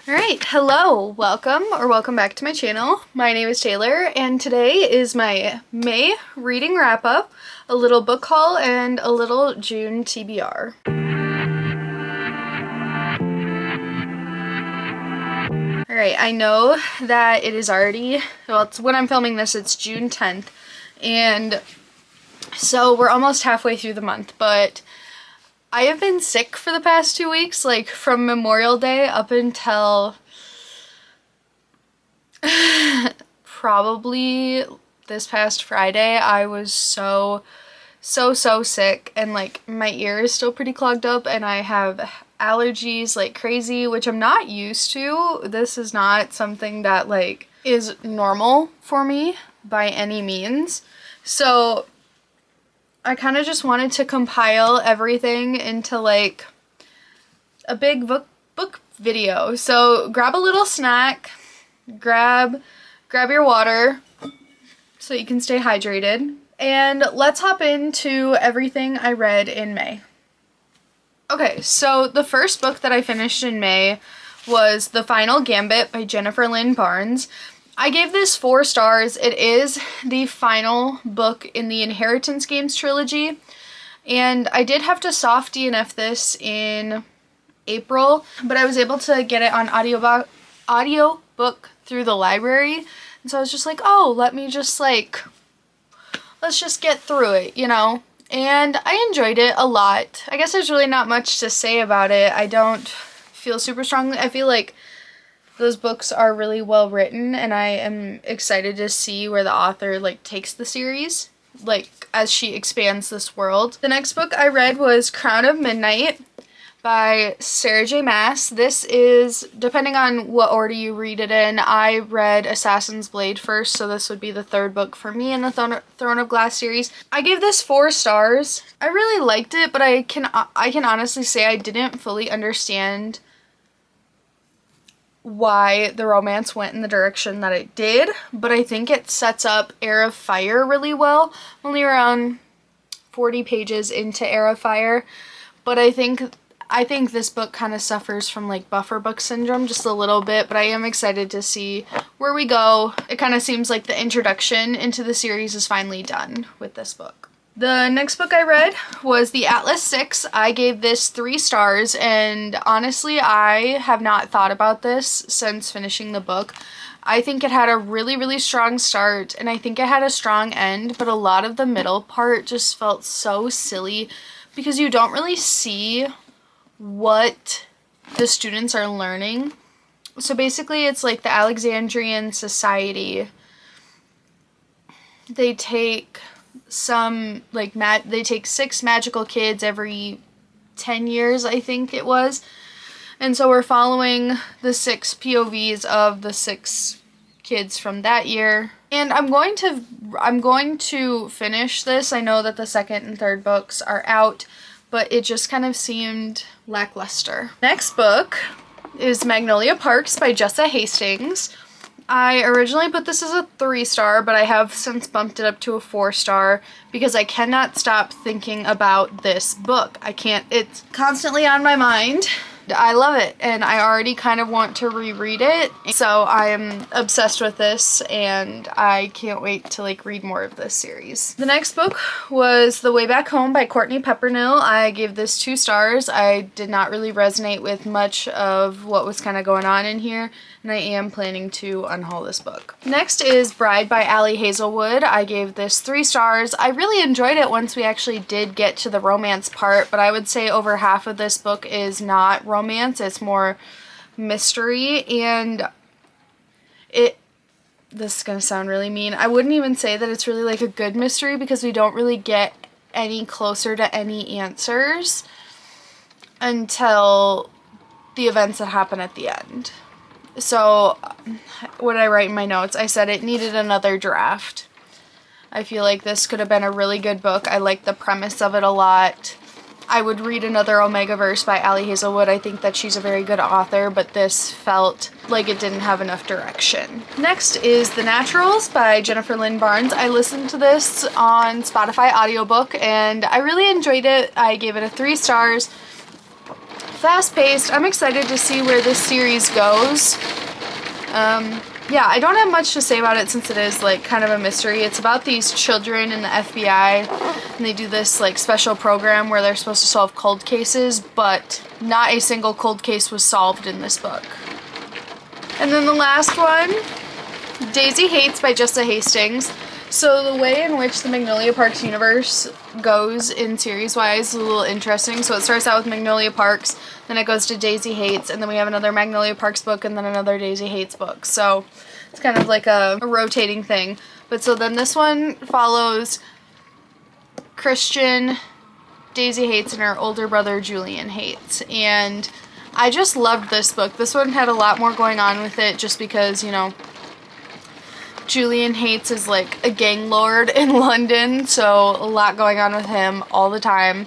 Alright, hello, welcome back to my channel. My name is Taylor, and today is my May reading wrap-up, a little book haul, and a little June TBR. Alright, I know that it is already, well, it's when I'm filming this, it's June 10th, and so we're almost halfway through the month, but I have been sick for the past 2 weeks, like from Memorial Day up until probably this past Friday. I was so sick, and like my ear is still pretty clogged up, and I have allergies like crazy, which I'm not used to. This is not something that like is normal for me by any means. So I kind of just wanted to compile everything into like a big book video. So grab a little snack, grab your water so you can stay hydrated, and let's hop into everything I read in May. Okay, so the first book that I finished in May was The Final Gambit by Jennifer Lynn Barnes. I gave this 4 stars. It is the final book in the Inheritance Games trilogy, and I did have to soft DNF this in April, but I was able to get it on audiobook through the library, and so I was just like, oh, let's just get through it, you know? And I enjoyed it a lot. I guess there's really not much to say about it. I don't feel super strongly. I feel like those books are really well written, and I am excited to see where the author like takes the series, like as she expands this world. The next book I read was Crown of Midnight by Sarah J. Maas. This is, depending on what order you read it in, I read Assassin's Blade first, so this would be the 3rd book for me in the Throne of Glass series. I gave this 4 stars. I really liked it, but I can honestly say I didn't fully understand why the romance went in the direction that it did, but I think it sets up Heir of Fire really well. Only around 40 pages into Heir of Fire, but I think this book kind of suffers from like buffer book syndrome just a little bit, but I am excited to see where we go. It kind of seems like the introduction into the series is finally done with this book. The next book I read was The Atlas Six. I gave this 3 stars, and honestly, I have not thought about this since finishing the book. I think it had a really strong start, and I think it had a strong end, but a lot of the middle part just felt so silly because you don't really see what the students are learning. So basically, it's like the Alexandrian society. They take they take 6 magical kids every 10 years, I think it was. And so we're following the 6 POVs of the 6 kids from that year. And I'm going to finish this. I know that the 2nd and 3rd books are out, but it just kind of seemed lackluster. Next book is Magnolia Parks by Jessa Hastings. I originally put this as a 3 star, but I have since bumped it up to a 4 star because I cannot stop thinking about this book. It's constantly on my mind. I love it, and I already kind of want to reread it, so I'm obsessed with this, and I can't wait to like read more of this series. The next book was The Way Back Home by Courtney Peppernill. I gave this 2 stars. I did not really resonate with much of what was kind of going on in here, and I am planning to unhaul this book. Next is Bride by Allie Hazelwood. I gave this 3 stars. I really enjoyed it once we actually did get to the romance part, but I would say over half of this book is not romance, it's more mystery, and this is gonna sound really mean, I wouldn't even say that it's really like a good mystery because we don't really get any closer to any answers until the events that happen at the end. So what did I write in my notes? I said it needed another draft. I feel like this could have been a really good book. I like the premise of it a lot. I would read another Omegaverse by Allie Hazelwood. I think that she's a very good author, but this felt like it didn't have enough direction. Next is The Naturals by Jennifer Lynn Barnes. I listened to this on Spotify audiobook, and I really enjoyed it. I gave it a 3 stars. fast-paced. I'm excited to see where this series goes. Yeah, I don't have much to say about it since it is like kind of a mystery. It's about these children in the FBI, and they do this like special program where they're supposed to solve cold cases, but not a single cold case was solved in this book. And then the last one, Daisy Hates by Jessa Hastings. So the way in which the Magnolia Parks universe goes in series-wise is a little interesting. So it starts out with Magnolia Parks, then it goes to Daisy Hates, and then we have another Magnolia Parks book, and then another Daisy Hates book. So it's kind of like a rotating thing. But so then this one follows Christian, Daisy Hates, and her older brother Julian Hates. And I just loved this book. This one had a lot more going on with it just because, you know, Julian Hates is like a gang lord in London, so a lot going on with him all the time.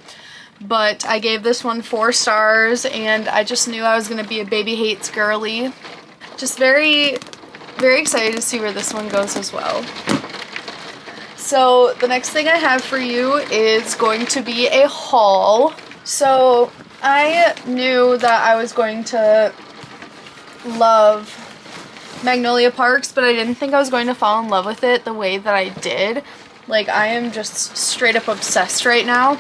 But I gave this one 4 stars, and I just knew I was going to be a Baby Hates girly. Just very, very excited to see where this one goes as well. So the next thing I have for you is going to be a haul. So I knew that I was going to love Magnolia Parks, but I didn't think I was going to fall in love with it the way that I did. Like, I am just straight up obsessed right now.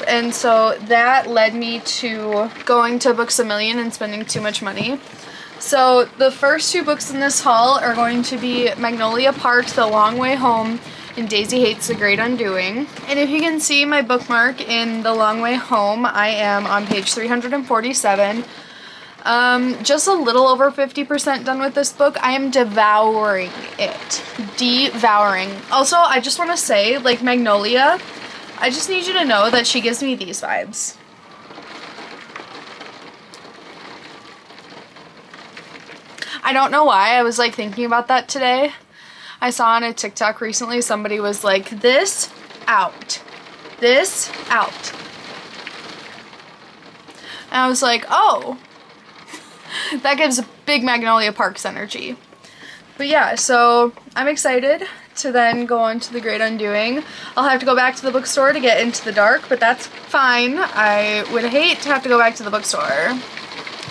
And so that led me to going to Books A Million and spending too much money. So the first 2 books in this haul are going to be Magnolia Parks, The Long Way Home, and Daisy Hates The Great Undoing. And if you can see my bookmark in The Long Way Home, I am on page 347. Just a little over 50% done with this book. I am devouring it. Devouring. Also, I just want to say, like, Magnolia, I just need you to know that she gives me these vibes. I don't know why, I was, like, thinking about that today. I saw on a TikTok recently, somebody was like, this out. This out. And I was like, oh. That gives big Magnolia Parks energy. But yeah, so I'm excited to then go on to The Great Undoing. I'll have to go back to the bookstore to get Into the Dark, but that's fine. I would hate to have to go back to the bookstore.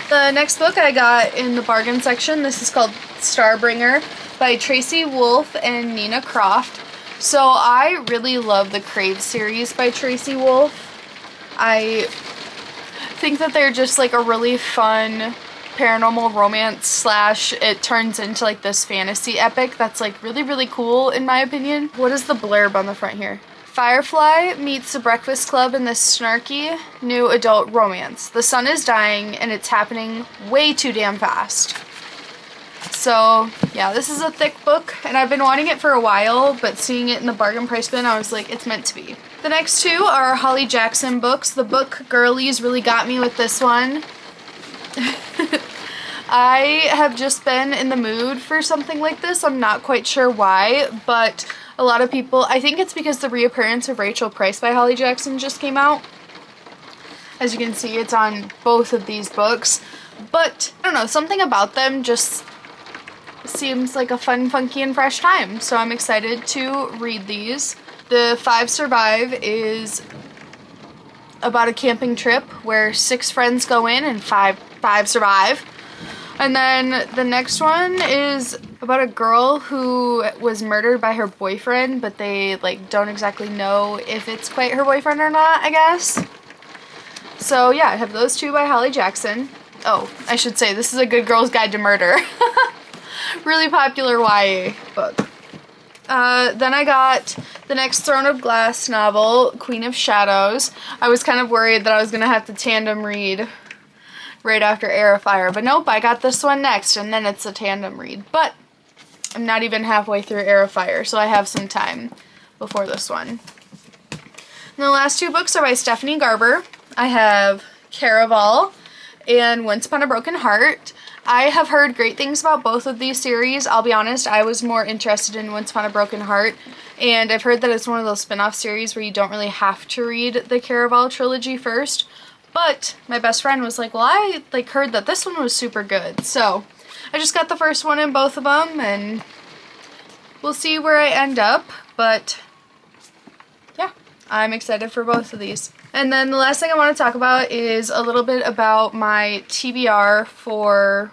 The next book I got in the bargain section, this is called Starbringer by Tracy Wolff and Nina Croft. So I really love the Crave series by Tracy Wolff. I think that they're just like a really fun paranormal romance / it turns into like this fantasy epic that's like really, really cool in my opinion. What is the blurb on the front here? Firefly meets the Breakfast Club in this snarky new adult romance. The sun is dying and it's happening way too damn fast. So yeah, this is a thick book and I've been wanting it for a while, but seeing it in the bargain price bin, I was like, it's meant to be. The next 2 are Holly Jackson books. The book Girlies really got me with this one. I have just been in the mood for something like this. I'm not quite sure why, but a lot of people, I think it's because the reappearance of Rachel Price by Holly Jackson just came out. As you can see, it's on both of these books. But, I don't know, something about them just seems like a fun, funky, and fresh time. So I'm excited to read these. The 5 Survive is about a camping trip where 6 friends go in and five survive. And then the next one is about a girl who was murdered by her boyfriend, but they like don't exactly know if it's quite her boyfriend or not, I guess. So yeah, I have those 2 by Holly Jackson. Oh, I should say this is A Good Girl's Guide to Murder. Really popular YA book. Then I got the next Throne of Glass novel, Queen of Shadows. I was kind of worried that I was going to have to tandem read right after Heir of Fire, but nope, I got this one next, and then it's a tandem read. But I'm not even halfway through Heir of Fire, so I have some time before this one. And the last 2 books are by Stephanie Garber. I have Caraval and Once Upon a Broken Heart. I have heard great things about both of these series. I'll be honest, I was more interested in Once Upon a Broken Heart, and I've heard that it's one of those spin-off series where you don't really have to read the Caraval trilogy first. But my best friend was like, well, I heard that this one was super good. So I just got the first one in both of them, and we'll see where I end up. But yeah, I'm excited for both of these. And then the last thing I want to talk about is a little bit about my TBR for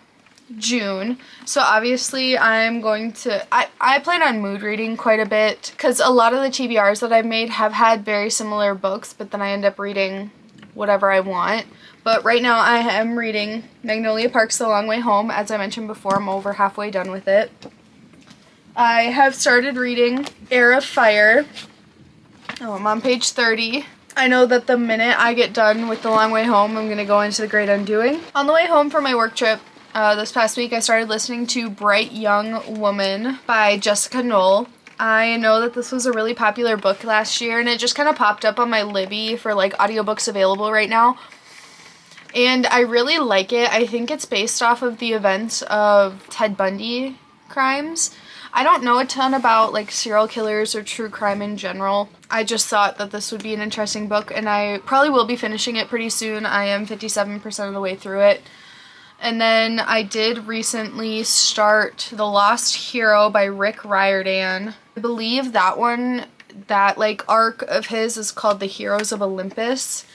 June. So obviously I'm going to, I plan on mood reading quite a bit because a lot of the TBRs that I've made have had very similar books, but then I end up reading whatever I want. But right now I am reading Magnolia Park's The Long Way Home. As I mentioned before, I'm over halfway done with it. I have started reading Heir of Fire. Oh, I'm on page 30. I know that the minute I get done with The Long Way Home, I'm going to go into The Great Undoing. On the way home from my work trip this past week, I started listening to Bright Young Woman by Jessica Knoll. I know that this was a really popular book last year, and it just kind of popped up on my Libby for like audiobooks available right now. And I really like it. I think it's based off of the events of Ted Bundy crimes. I don't know a ton about like serial killers or true crime in general. I just thought that this would be an interesting book, and I probably will be finishing it pretty soon. I am 57% of the way through it. And then I did recently start The Lost Hero by Rick Riordan. I believe that one, that like arc of his is called The Heroes of Olympus.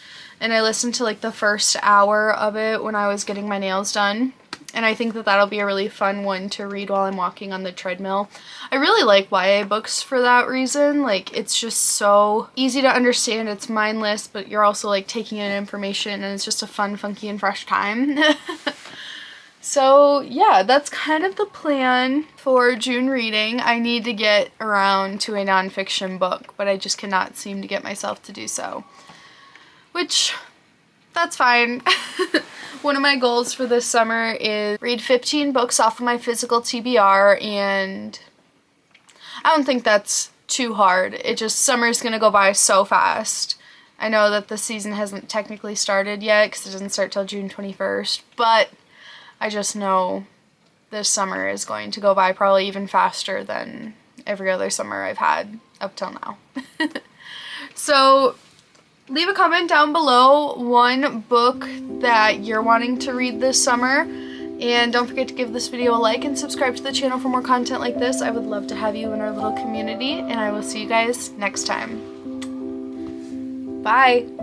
And I listened to like the first hour of it when I was getting my nails done. And I think that that'll be a really fun one to read while I'm walking on the treadmill. I really like YA books for that reason. Like, it's just so easy to understand. It's mindless, but you're also like taking in information, and it's just a fun, funky, and fresh time. So yeah, that's kind of the plan for June reading. I need to get around to a nonfiction book, but I just cannot seem to get myself to do so. Which, that's fine. One of my goals for this summer is read 15 books off of my physical TBR, and I don't think that's too hard. It just, summer's gonna go by so fast. I know that the season hasn't technically started yet because it doesn't start till June 21st, but I just know this summer is going to go by probably even faster than every other summer I've had up till now. So leave a comment down below one book that you're wanting to read this summer, and don't forget to give this video a like and subscribe to the channel for more content like this. I would love to have you in our little community, and I will see you guys next time. Bye!